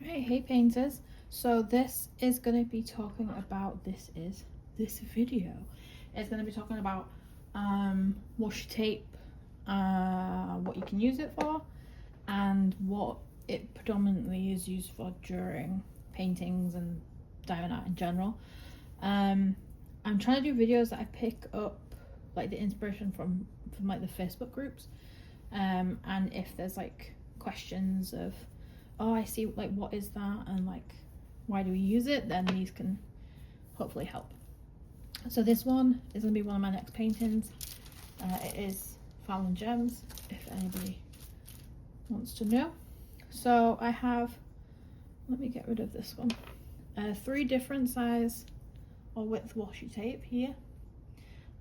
Right, hey painters. So this is going to be talking about, this video is going to be talking about washi tape, what you can use it for, and what it predominantly is used for during paintings and diamond art in general. I'm trying to do videos that I pick up like the inspiration from like the Facebook groups, and if there's like questions of, oh, I see, like, what is that, and like, why do we use it, then these can hopefully help. So this one is going to be one of my next paintings. It is Fallon Gems, if anybody wants to know. So I have, let me get rid of this one, 3 different size or width washi tape here,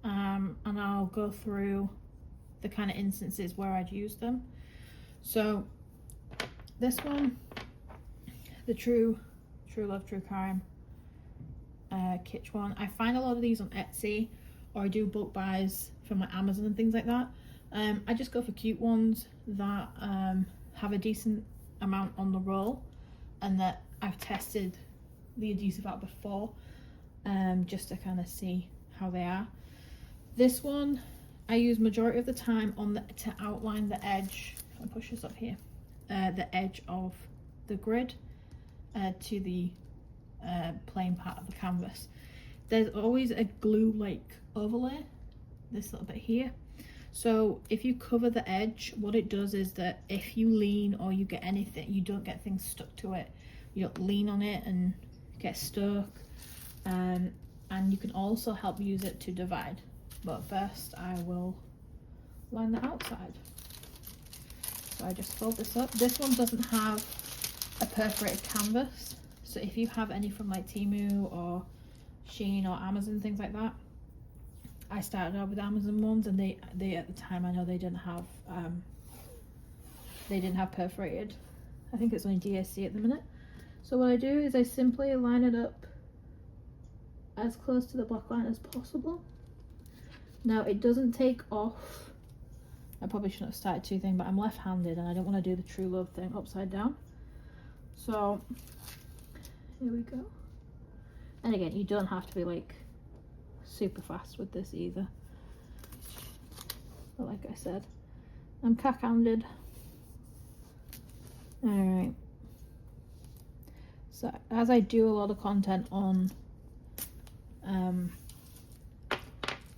and I'll go through the kind of instances where I'd use them. So this one, the True Love True Crime kitsch one, I find a lot of these on Etsy, or I do bulk buys from like Amazon and things like that. I just go for cute ones that have a decent amount on the roll and that I've tested the adhesive out before, just to kind of see how they are. This one I use majority of the time on to outline the edge. I'll push this up here. The edge of the grid to the plain part of the canvas. There's always a glue like overlay, this little bit here. So if you cover the edge, what it does is that if you lean or you get anything, you don't get things stuck to it. You don't lean on it and get stuck. And you can also help use it to divide. But first I will line the outside. So I just fold this up. This one doesn't have a perforated canvas, so if you have any from like Temu or Shein or Amazon, things like that. I started out with Amazon ones, and they at the time, I know they didn't have perforated. I think it's only DSC at the minute. So what I do is I simply line it up as close to the black line as possible. Now it doesn't take off. I probably shouldn't have started too thin, but I'm left-handed and I don't want to do the True Love thing upside down. So here we go. And again, you don't have to be like super fast with this either. But like I said, I'm cack-handed. Alright. So as I do a lot of content on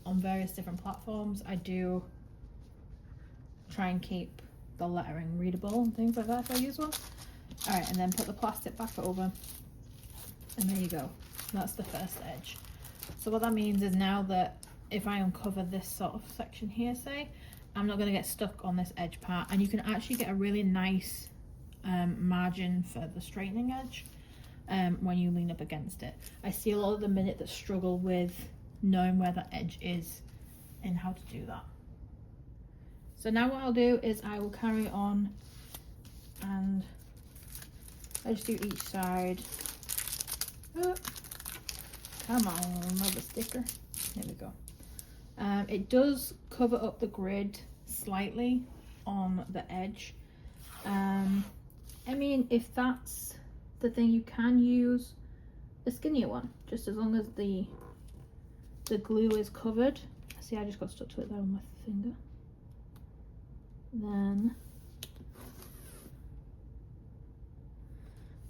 various different platforms, I do try and keep the lettering readable and things like that if I use one. Alright, and then put the plastic back over, and there you go. That's the first edge. So what that means is now that if I uncover this sort of section here, say, I'm not going to get stuck on this edge part, and you can actually get a really nice margin for the straightening edge when you lean up against it. I see a lot of the minute that struggle with knowing where that edge is and how to do that. So now what I'll do is I will carry on, and I just do each side. Oh, come on, another sticker. There we go. It does cover up the grid slightly on the edge. I mean, if that's the thing, you can use a skinnier one, just as long as the glue is covered. See, I just got stuck to it there with my finger. Then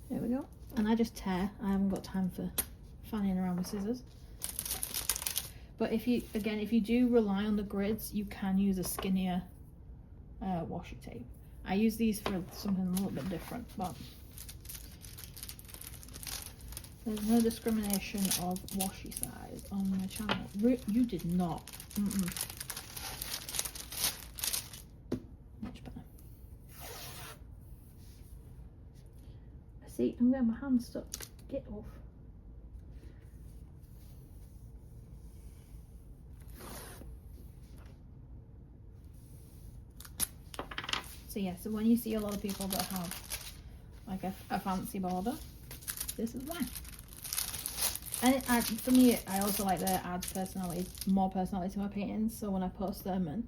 there we go, and I just tear. I haven't got time for fanning around with scissors. But if you do rely on the grids, you can use a skinnier washi tape. I use these for something a little bit different, but there's no discrimination of washi size on my channel. You did not. Much better. See, I'm getting my hand stuck. Get off. So yeah, so when you see a lot of people that have like a fancy border, this is why. And for me, I also like that it adds personality, more personality to my paintings. So when I post them and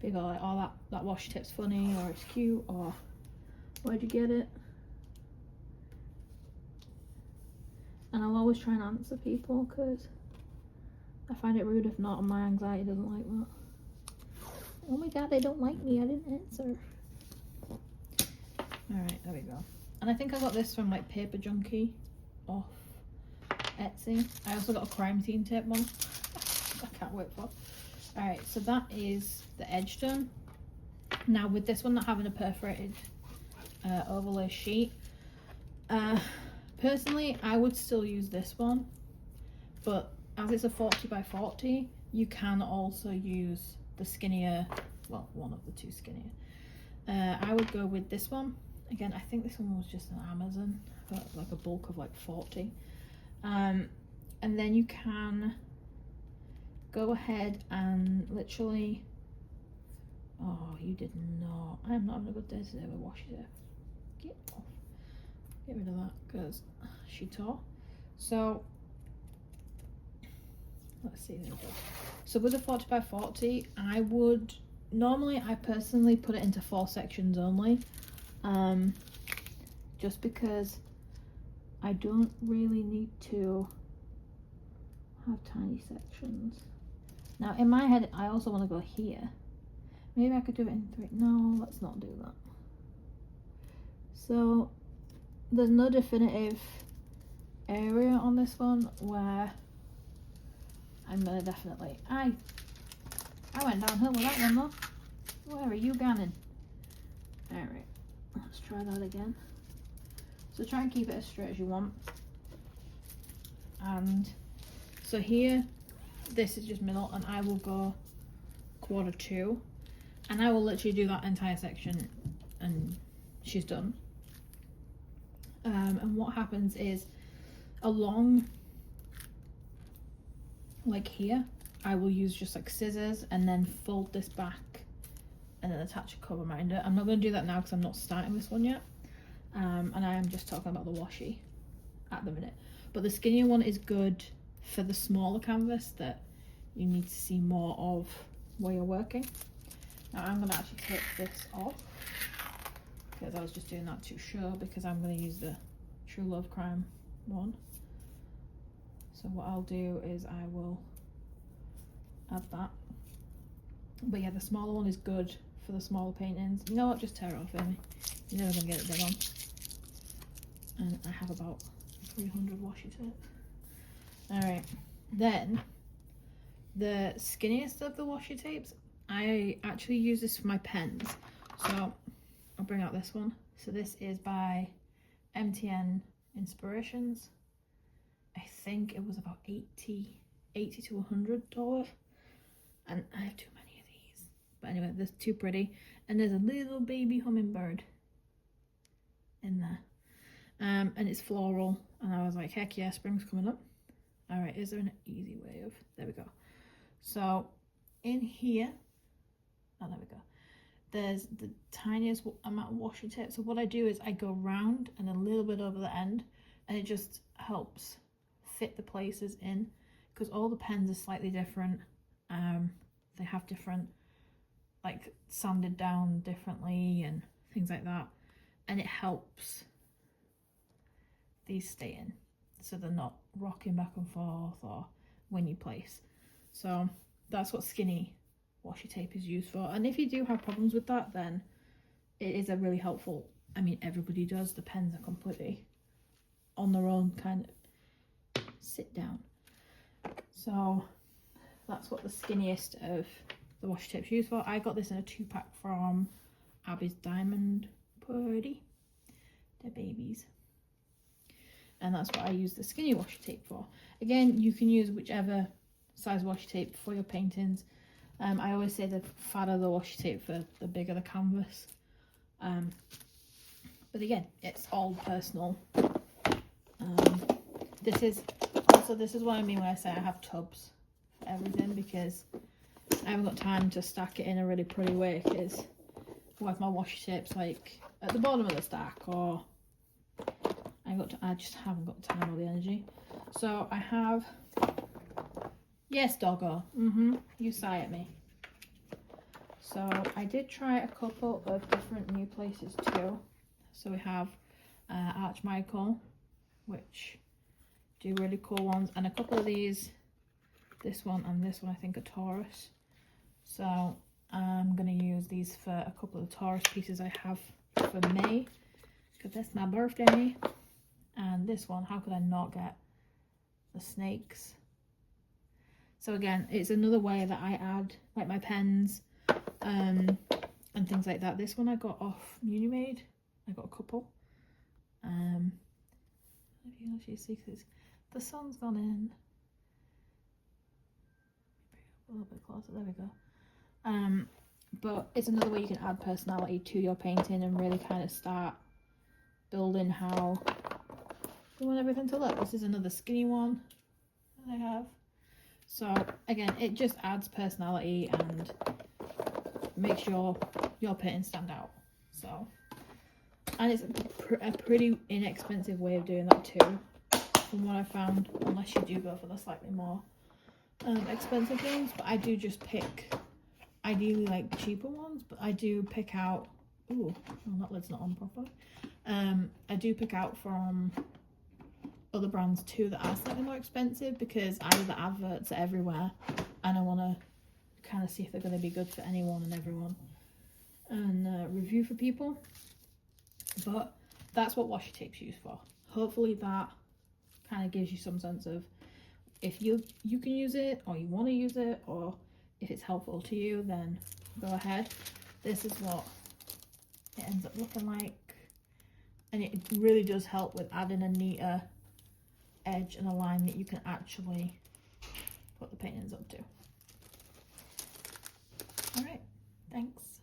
people are like, oh, that washi tape's funny, or it's cute, or where'd you get it? and I'll always try and answer people because I find it rude if not, and my anxiety doesn't like that. Oh my god, they don't like me, I didn't answer. Alright, there we go. And I think I got this from like Paper Junkie off Etsy. I also got a crime scene tape one. I can't wait for. Alright, so that is the edge done. Now with this one not having a perforated overlay sheet, personally I would still use this one, but as it's a 40 by 40, you can also use the skinnier, well, one of the two skinnier. I would go with this one. Again, I think this one was just an Amazon, but like a bulk of like 40. And then you can go ahead and literally, oh, you did not. I am not having a good day today with Washi there. Get off. Get rid of that because she tore. So, let's see, there we go. So with a 40 by 40, I would, normally I personally put it into 4 sections only. Just because I don't really need to have tiny sections. Now in my head, I also want to go here. Maybe I could do it in 3. No, let's not do that. So there's no definitive area on this one where I'm gonna definitely, I went downhill with that one though. Where are you going? Alright, let's try that again. So try and keep it as straight as you want. And so here, this is just middle, and I will go 1/4, and I will literally do that entire section and she's done. And what happens is along like here, I will use just like scissors and then fold this back and then attach a cover minder. I'm not going to do that now because I'm not starting this one yet. And I am just talking about the washi at the minute. But the skinnier one is good for the smaller canvas that you need to see more of where you're working. Now I'm going to actually take this off because I was just doing that to show, because I'm going to use the True Love Crime one. So what I'll do is I will add that. But yeah, the smaller one is good for the smaller paintings. You know what, just tear it off, Amy. You're never going to get it dead on. And I have about 300 washi tape. Alright, then the skinniest of the washi tapes, I actually use this for my pens. So I'll bring out this one. So this is by MTN Inspirations. I think it was about $80 to $100, and I have too many of these. But anyway, they're too pretty, and there's a little baby hummingbird in there, and it's floral, and I was like, heck yeah, spring's coming up. All right, is there an easy way of, there we go. So in here, oh, there we go, there's the tiniest amount of washi tape. So what I do is I go round and a little bit over the end, and it just helps fit the places in, because all the pens are slightly different. They have different, like, sanded down differently and things like that, and it helps these stay in so they're not rocking back and forth or when you place. So that's what skinny washi tape is used for. And if you do have problems with that, then it is a really helpful, I mean, everybody does, the pens are completely on their own kind of sit down. So that's what the skinniest of the washi tape's used for. I got this in a 2-pack from Abby's Diamond Party. They're babies. And that's what I use the skinny washi tape for. Again, you can use whichever size washi tape for your paintings. I always say the fatter the washi tape, the bigger the canvas. But again, it's all personal. This is what I mean when I say I have tubs for everything, because I haven't got time to stack it in a really pretty way, because what if my washi tape's like at the bottom of the stack, or I just haven't got the time or the energy. So I have, yes doggo, you sigh at me. So I did try a couple of different new places too. So we have Archmichael, which do really cool ones, and a couple of these, this one and this one I think are Taurus, so I'm going to use these for a couple of Taurus pieces I have for May, because that's my birthday. And this one, how could I not get the snakes? So again, it's another way that I add like my pens and things like that. This one I got off Unimade. I got a couple. If you can actually see, because the sun's gone in. A little bit closer, there we go. But it's another way you can add personality to your painting and really kind of start building how you want everything to look. This is another skinny one that I have. So again, it just adds personality and makes your painting stand out. So, and it's a pretty inexpensive way of doing that too, from what I found, unless you do go for the slightly more expensive ones. But I do just pick, ideally like cheaper ones, but I do pick out, ooh, well, that lid's not on properly. I do pick out from other brands too that are slightly more expensive, because either the adverts are everywhere and I want to kind of see if they're going to be good for anyone and everyone and review for people. But that's what washi tape's used for. Hopefully that kind of gives you some sense of if you can use it, or you want to use it, or if it's helpful to you, then go ahead. This is what it ends up looking like, and it really does help with adding a neater edge and a line that you can actually put the paintings up to. All right, thanks.